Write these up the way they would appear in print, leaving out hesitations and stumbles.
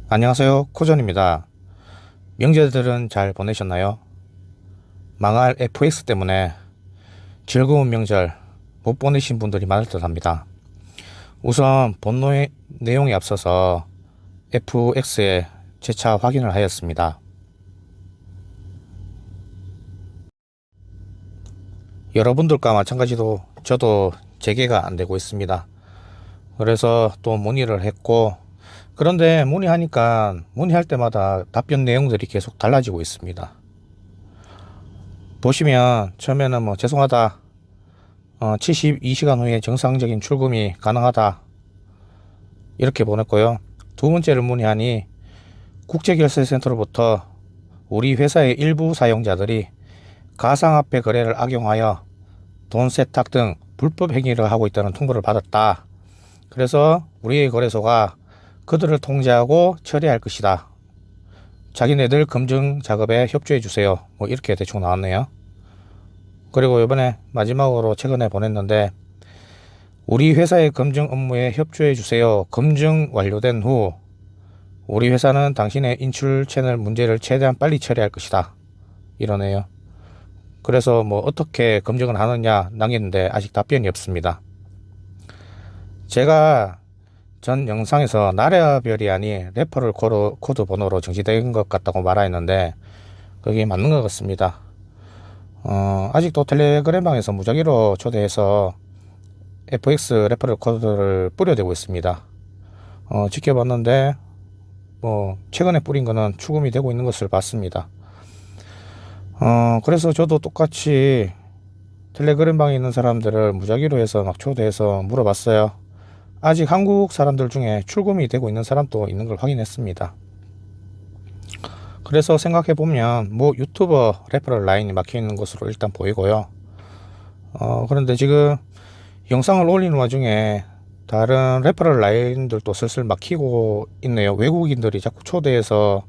안녕하세요. 코전입니다. 명절들은 잘 보내셨나요? 망할 FX 때문에 즐거운 명절 못 보내신 분들이 많을 듯 합니다. 우선 본노의 내용에 앞서서 FX의 재차 확인을 하였습니다. 여러분들과 마찬가지로 저도 재개가 안 되고 있습니다. 그래서 또 문의를 했고, 그런데 문의할 때마다 답변 내용들이 계속 달라지고 있습니다. 보시면 처음에는 죄송하다, 72시간 후에 정상적인 출금이 가능하다, 이렇게 보냈고요. 두 번째를 문의하니 국제결제센터로부터 우리 회사의 일부 사용자들이 가상화폐 거래를 악용하여 돈 세탁 등 불법 행위를 하고 있다는 통보를 받았다. 그래서 우리의 거래소가 그들을 통제하고 처리할 것이다. 자기네들 검증 작업에 협조해 주세요. 이렇게 대충 나왔네요. 그리고 이번에 마지막으로 최근에 보냈는데, 우리 회사의 검증 업무에 협조해 주세요. 검증 완료된 후 우리 회사는 당신의 인출 채널 문제를 최대한 빨리 처리할 것이다, 이러네요. 그래서 어떻게 검증을 하느냐 남겼는데 아직 답변이 없습니다. 제가 전 영상에서 나라별이 아닌 레퍼럴 코드 번호로 정지된 것 같다고 말하였는데 그게 맞는 것 같습니다. 아직도 텔레그램방에서 무작위로 초대해서 FX 레퍼럴 코드를 뿌려대고 있습니다. 지켜봤는데 최근에 뿌린 거는 추금이 되고 있는 것을 봤습니다. 그래서 저도 똑같이 텔레그램방에 있는 사람들을 무작위로 해서 막 초대해서 물어봤어요. 아직 한국 사람들 중에 출금이 되고 있는 사람도 있는 걸 확인했습니다. 그래서 생각해보면 유튜버 레퍼럴 라인이 막혀 있는 것으로 일단 보이고요. 그런데 지금 영상을 올리는 와중에 다른 레퍼럴 라인들도 슬슬 막히고 있네요. 외국인들이 자꾸 초대해서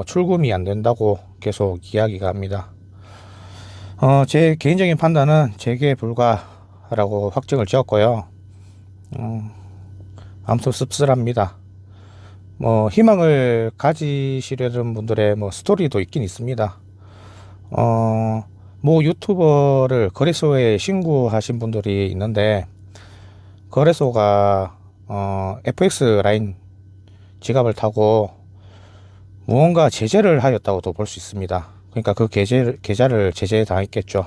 출금이 안 된다고 계속 이야기가 합니다. 제 개인적인 판단은 재개 불가라고 확정을 지었고요. 아무튼 씁쓸합니다. 희망을 가지시려는 분들의 스토리도 있긴 있습니다. 유튜버를 거래소에 신고하신 분들이 있는데, 거래소가 FX 라인 지갑을 타고 무언가 제재를 하였다고도 볼 수 있습니다. 그러니까 그 계좌를 제재에 당했겠죠.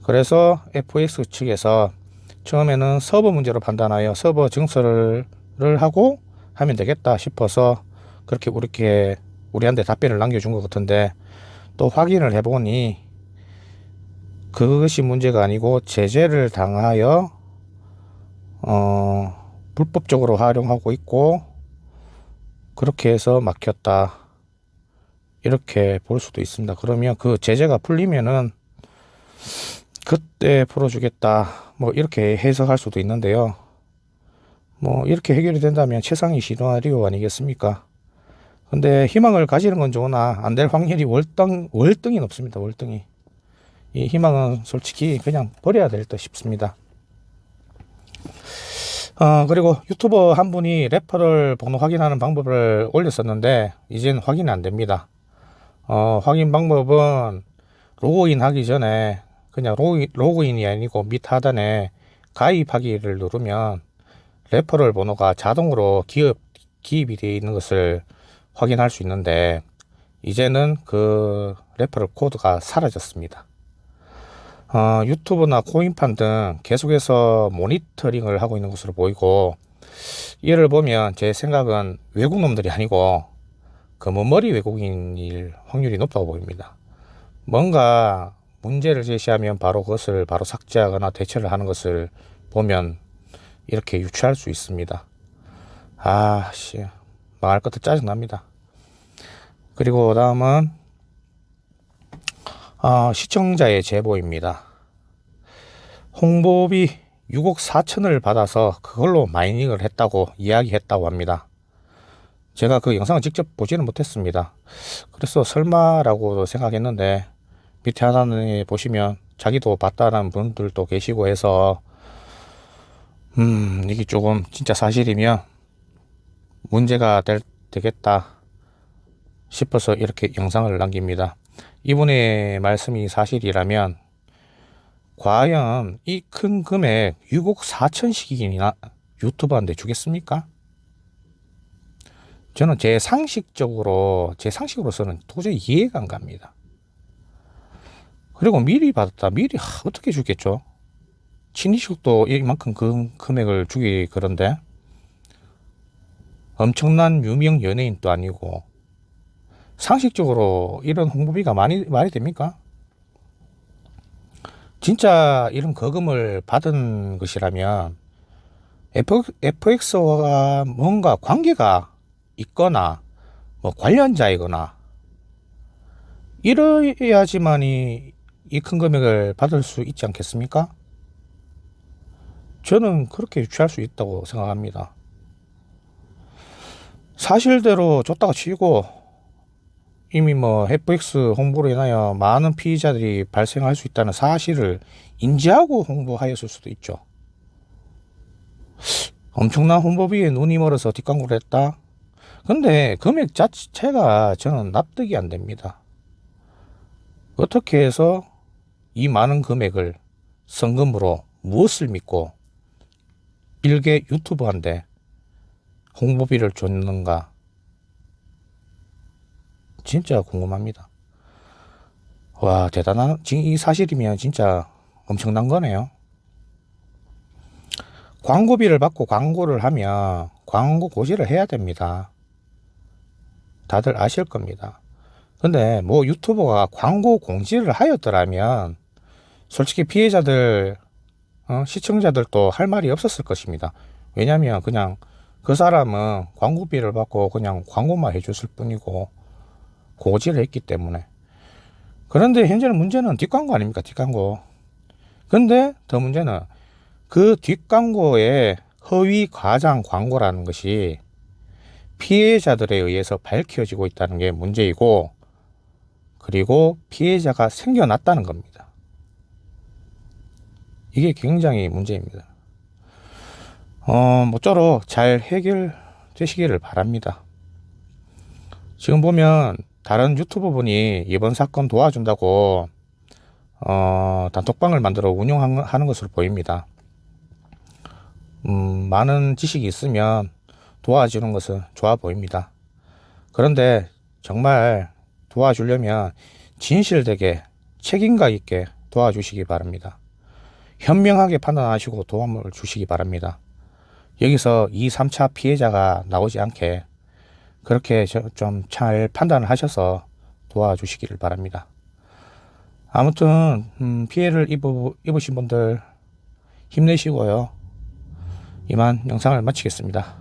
그래서 FX 측에서 처음에는 서버 문제로 판단하여 서버 증설을 하고 하면 되겠다 싶어서 그렇게 우리한테 답변을 남겨준 것 같은데, 또 확인을 해보니 그것이 문제가 아니고 제재를 당하여 불법적으로 활용하고 있고, 그렇게 해서 막혔다, 이렇게 볼 수도 있습니다. 그러면 그 제재가 풀리면은 그때 풀어주겠다, 이렇게 해석할 수도 있는데요. 이렇게 해결이 된다면 최상의 시나리오 아니겠습니까? 근데 희망을 가지는 건 좋으나 안 될 확률이 월등히 높습니다. 월등히. 이 희망은 솔직히 그냥 버려야 될 듯 싶습니다. 그리고 유튜버 한 분이 레퍼럴 번호 확인하는 방법을 올렸었는데 이젠 확인이 안 됩니다. 확인 방법은 로그인 하기 전에 그냥 로그인이 아니고 밑 하단에 가입하기를 누르면 레퍼럴 번호가 자동으로 기입이 되어 있는 것을 확인할 수 있는데, 이제는 그 레퍼럴 코드가 사라졌습니다. 유튜브나 코인판 등 계속해서 모니터링을 하고 있는 것으로 보이고, 이를 보면 제 생각은 외국 놈들이 아니고 검은머리 외국인일 확률이 높다고 보입니다. 뭔가 문제를 제시하면 바로 그것을 바로 삭제하거나 대처를 하는 것을 보면 이렇게 유추할 수 있습니다. 망할 것도 짜증납니다. 그리고 다음은 시청자의 제보입니다. 홍보비 6억 4천을 받아서 그걸로 마이닝을 했다고 이야기했다고 합니다. 제가 그 영상을 직접 보지는 못했습니다. 그래서 설마라고 생각했는데, 밑에 하단에 보시면 자기도 봤다는 분들도 계시고 해서 이게 조금 진짜 사실이면 문제가 될 되겠다 싶어서 이렇게 영상을 남깁니다. 이분의 말씀이 사실이라면 과연 이 큰 금액 6억 4천씩이나 유튜버한테 주겠습니까? 저는 제 상식으로서는 도저히 이해가 안 갑니다. 그리고 미리 받았다. 미리 어떻게 주겠죠? 친이식도 이만큼 금액을 주기 그런데 엄청난 유명 연예인도 아니고 상식적으로 이런 홍보비가 말이 됩니까? 진짜 이런 거금을 받은 것이라면 FX와 뭔가 관계가 있거나 뭐 관련자이거나 이래야지만이 이 큰 금액을 받을 수 있지 않겠습니까? 저는 그렇게 유추할 수 있다고 생각합니다. 사실대로 줬다가 치고 이미 뭐 FX 홍보로 인하여 많은 피해자들이 발생할 수 있다는 사실을 인지하고 홍보하였을 수도 있죠. 엄청난 홍보비에 눈이 멀어서 뒷광고를 했다? 근데 금액 자체가 저는 납득이 안 됩니다. 어떻게 해서 이 많은 금액을 성금으로 무엇을 믿고 일개 유튜버한테 홍보비를 줬는가? 진짜 궁금합니다. 와, 대단한, 이 사실이면 진짜 엄청난 거네요. 광고비를 받고 광고를 하면 광고 고지를 해야 됩니다. 다들 아실 겁니다. 근데 뭐 유튜버가 광고 공지를 하였더라면 솔직히 피해자들, 시청자들도 할 말이 없었을 것입니다. 왜냐면 그냥 그 사람은 광고비를 받고 그냥 광고만 해줬을 뿐이고 고지를 했기 때문에. 그런데 현재는 문제는 뒷광고 아닙니까? 뒷광고. 근데 더 문제는 그 뒷광고의 허위 과장 광고라는 것이 피해자들에 의해서 밝혀지고 있다는 게 문제이고, 그리고 피해자가 생겨났다는 겁니다. 이게 굉장히 문제입니다. 모쪼록 잘 해결되시기를 바랍니다. 지금 보면 다른 유튜버 분이 이번 사건 도와준다고 단톡방을 만들어 운영하는 것으로 보입니다. 많은 지식이 있으면 도와주는 것은 좋아 보입니다. 그런데 정말 도와주려면 진실되게 책임감 있게 도와주시기 바랍니다. 현명하게 판단하시고 도움을 주시기 바랍니다. 여기서 2, 3차 피해자가 나오지 않게 그렇게 좀 잘 판단을 하셔서 도와주시기를 바랍니다. 아무튼 피해를 입으신 분들 힘내시고요. 이만 영상을 마치겠습니다.